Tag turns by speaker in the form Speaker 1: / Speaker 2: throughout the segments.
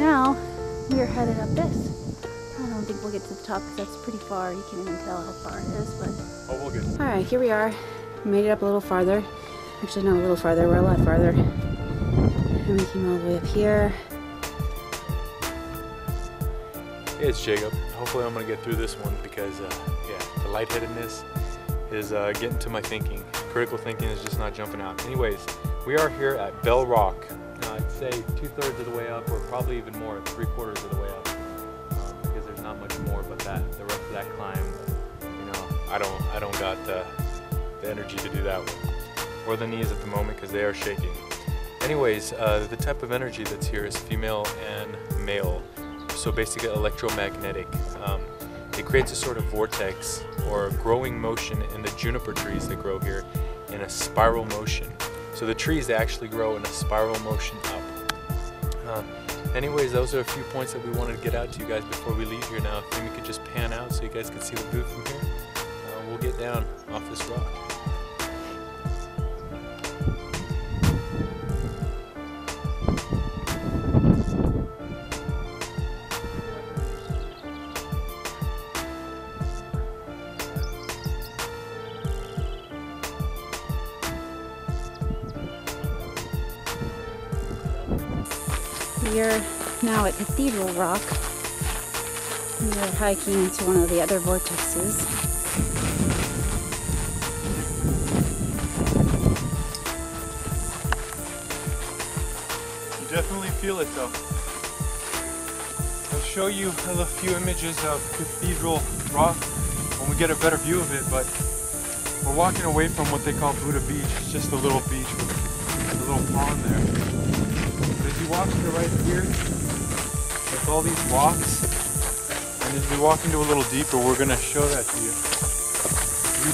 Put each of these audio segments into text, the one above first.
Speaker 1: now we are headed up this. I don't think we'll get to the top because that's pretty far. You can't even tell how far it is, but...
Speaker 2: Oh, we'll get.
Speaker 1: Alright, here we are. We made it up a little farther. Actually, not a little farther. We're a lot farther. And we came all the way up here.
Speaker 2: Hey, it's Jacob. Hopefully I'm going to get through this one because, yeah, the lightheadedness is getting to my thinking. Critical thinking is just not jumping out. Anyways, we are here at Bell Rock. I'd say 2/3 of the way up, or probably even more, 3/4 of the way up, because there's not much more but that. The rest of that climb, you know, I don't got the energy to do that one, or the knees at the moment because they are shaking. Anyways, the type of energy that's here is female and male, so basically electromagnetic. It creates a sort of vortex or growing motion in the juniper trees that grow here in a spiral motion. So the trees, they actually grow in a spiral motion up. Anyways, those are a few points that we wanted to get out to you guys before we leave here now. If maybe we could just pan out so you guys can see the view from here. We'll get down off this rock.
Speaker 1: We are now at Cathedral Rock. We are hiking into one of the other vortexes.
Speaker 2: You definitely feel it though. I'll show you a few images of Cathedral Rock when we get a better view of it, but we're walking away from what they call Buddha Beach. It's just a little beach with a little pond there. As you walk to the right here, there's all these rocks, and as we walk into a little deeper, we're going to show that to you. You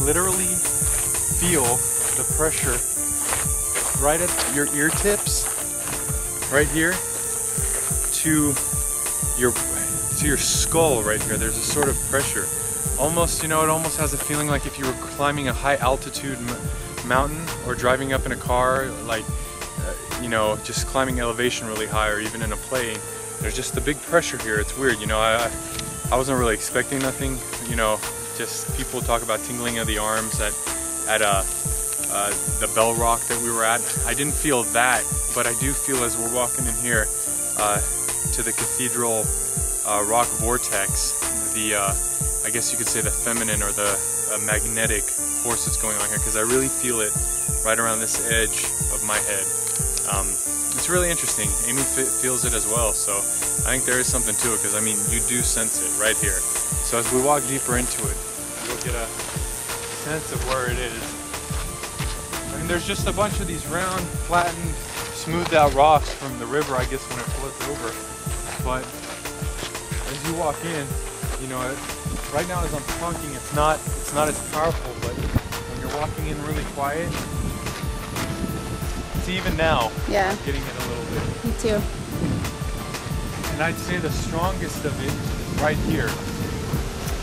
Speaker 2: literally feel the pressure right at your ear tips, right here, to your skull right here. There's a sort of pressure. Almost, you know, it almost has a feeling like if you were climbing a high altitude mountain or driving up in a car, like you know, just climbing elevation really high, or even in a plane. There's just a big pressure here. It's weird, you know. I wasn't really expecting nothing, you know. Just people talk about tingling of the arms at the Bell Rock that we were at. I didn't feel that, but I do feel as we're walking in here to the Cathedral Rock Vortex, the I guess you could say the feminine or the magnetic force that's going on here, because I really feel it right around this edge of my head. It's really interesting. Amy feels it as well, so I think there is something to it, because I mean, you do sense it right here. So as we walk deeper into it, you'll get a sense of where it is. I mean, there's just a bunch of these round, flattened, smoothed out rocks from the river, I guess, when it flows over. But as you walk in, you know, right now as I'm talking, it's not as powerful, but when you're walking in really quiet, even now,
Speaker 1: yeah,
Speaker 2: I'm getting it a little bit.
Speaker 1: Me too.
Speaker 2: And I'd say the strongest of it is right here,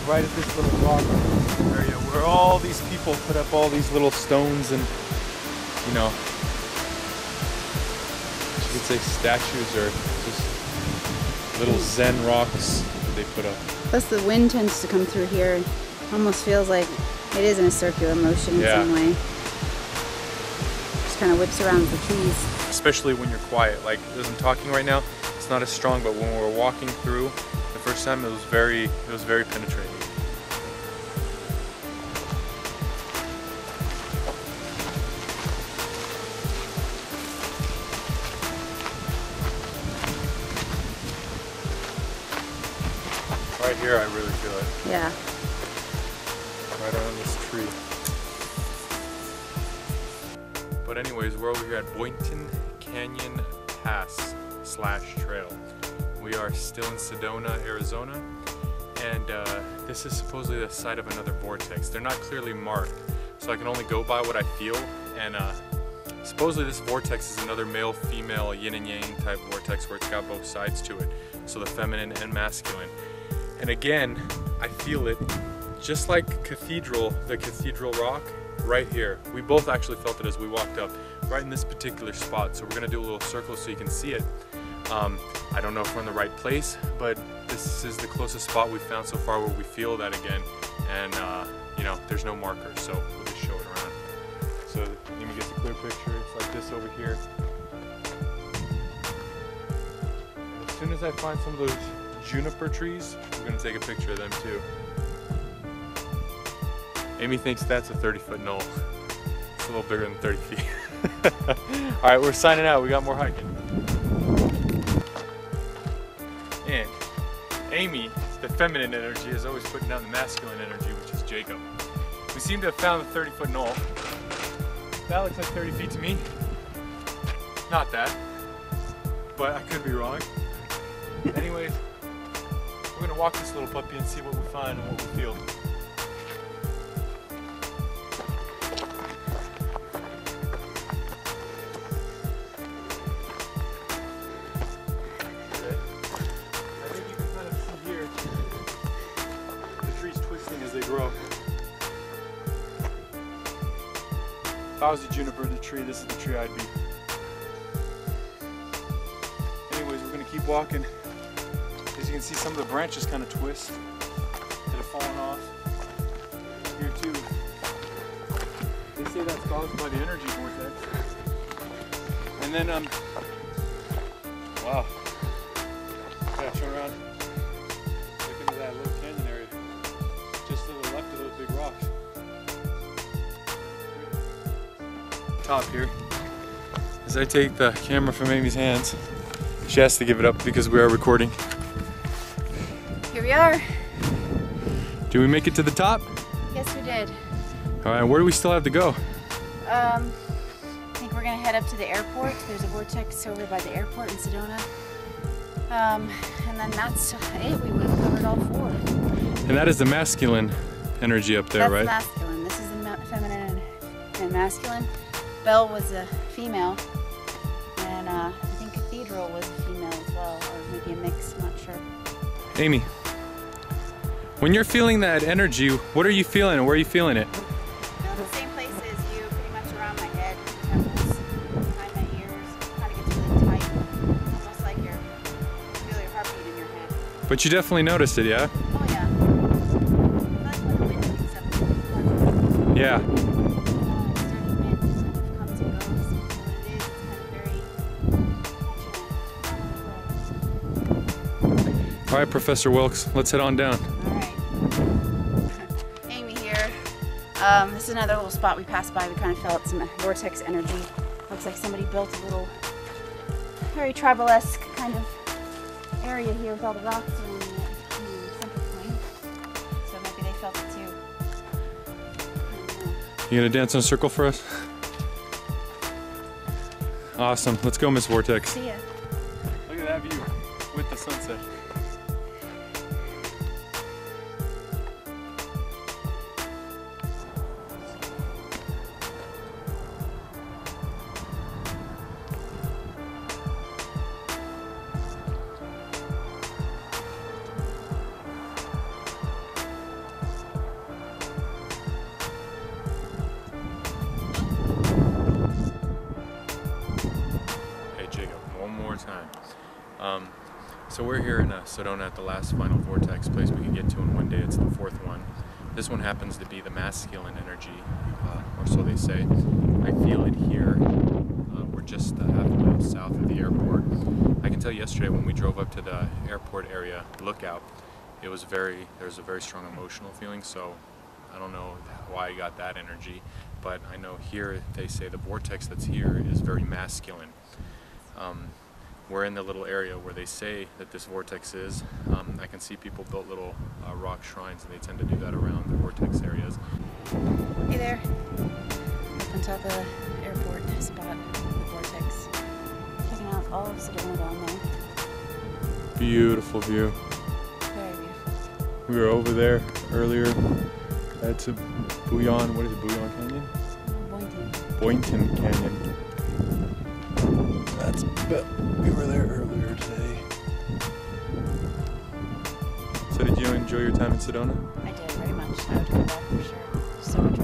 Speaker 2: right at this little rock area, where all these people put up all these little stones and, you know, you could say statues or just little Zen rocks they put up.
Speaker 1: Plus the wind tends to come through here. Almost feels like it is in a circular motion in some way. Kind of whips around the trees.
Speaker 2: Especially when you're quiet. Like as I'm talking right now, it's not as strong, but when we're walking through the first time, it was very penetrating. Right here, I really feel it.
Speaker 1: Yeah.
Speaker 2: Right around this tree. But anyways, we're over here at Boynton Canyon Pass / trail. We are still in Sedona, Arizona, and this is supposedly the site of another vortex. They're not clearly marked, so I can only go by what I feel, and supposedly this vortex is another male-female yin and yang type vortex where it's got both sides to it, so the feminine and masculine. And again, I feel it just like the Cathedral Rock. Right here. We both actually felt it as we walked up, right in this particular spot. So we're gonna do a little circle so you can see it. I don't know if we're in the right place, but this is the closest spot we've found so far where we feel that again. And you know, there's no marker, so we'll just show it around. So Amy gets a clear picture. It's like this over here. And as soon as I find some of those juniper trees, we're gonna take a picture of them too. Amy thinks that's a 30-foot knoll. It's a little bigger than 30 feet. All right, we're signing out. We got more hiking. And Amy, the feminine energy, is always putting down the masculine energy, which is Jacob. We seem to have found the 30-foot knoll. That looks like 30 feet to me. Not that, but I could be wrong. Anyways, we're gonna walk this little puppy and see what we find and what we feel. Grow. If I was a juniper tree, this is the tree I'd be. Anyways, we're gonna keep walking. As you can see, some of the branches kind of twist that have fallen off. Here too. They say that's caused by the energy vortex. And then, wow. Yeah, turn around. Look into that little canyon area. Just to the left of those big rocks. Top here. As I take the camera from Amy's hands, she has to give it up because we are recording.
Speaker 1: Here we are.
Speaker 2: Did we make it to the top?
Speaker 1: Yes, we did.
Speaker 2: All right, where do we still have to go?
Speaker 1: I think we're gonna head up to the airport. There's a vortex over by the airport in Sedona. And then that's it. We would have covered all four.
Speaker 2: And that is the masculine energy up there, right?
Speaker 1: That's masculine. This is the feminine and masculine. Belle was a female, and I think Cathedral was a female as well, or maybe a mix, I'm not sure.
Speaker 2: Amy, when you're feeling that energy, what are you feeling and where are you feeling it?
Speaker 1: I feel the same place as you, pretty much around my head, temples, behind my ears. Kind of gets really tight, almost like you feel your heartbeat in your head.
Speaker 2: But you definitely noticed it, yeah?
Speaker 1: Oh yeah. That's when the wind picks up.
Speaker 2: Yeah.
Speaker 1: Certain winds kind of comes and goes. What it is, it's kind of very tensional.
Speaker 2: All right, Professor Wilkes, let's head on down.
Speaker 1: All right. Amy here. This is another little spot we passed by. We kind of felt some vortex energy. Looks like somebody built a little, very tribal-esque kind of area here with all the rocks around the center point. So maybe they felt it too. I don't know.
Speaker 2: You gonna dance in a circle for us? Awesome. Let's go, Miss Vortex.
Speaker 1: See ya.
Speaker 2: Look at that view with the sunset. Time. So we're here in Sedona at the last final vortex place we can get to in one day. It's the fourth one. This one happens to be the masculine energy, or so they say. I feel it here. We're just half a mile south of the airport. I can tell yesterday when we drove up to the airport area lookout, there was a very strong emotional feeling, so I don't know why I got that energy, but I know here they say the vortex that's here is very masculine. We're in the little area where they say that this vortex is. I can see people built little rock shrines, and they tend to do that around the vortex areas.
Speaker 1: Hey there. Up on top of the airport spot, the vortex. Checking out all of Sedona down there.
Speaker 2: Beautiful view.
Speaker 1: Very beautiful.
Speaker 2: We were over there earlier. That's a Bouillon, what is it, Bouillon Canyon? Boynton Canyon. That's we were there earlier today. So did you enjoy your time in Sedona?
Speaker 1: I did very much. I would go back for sure. So much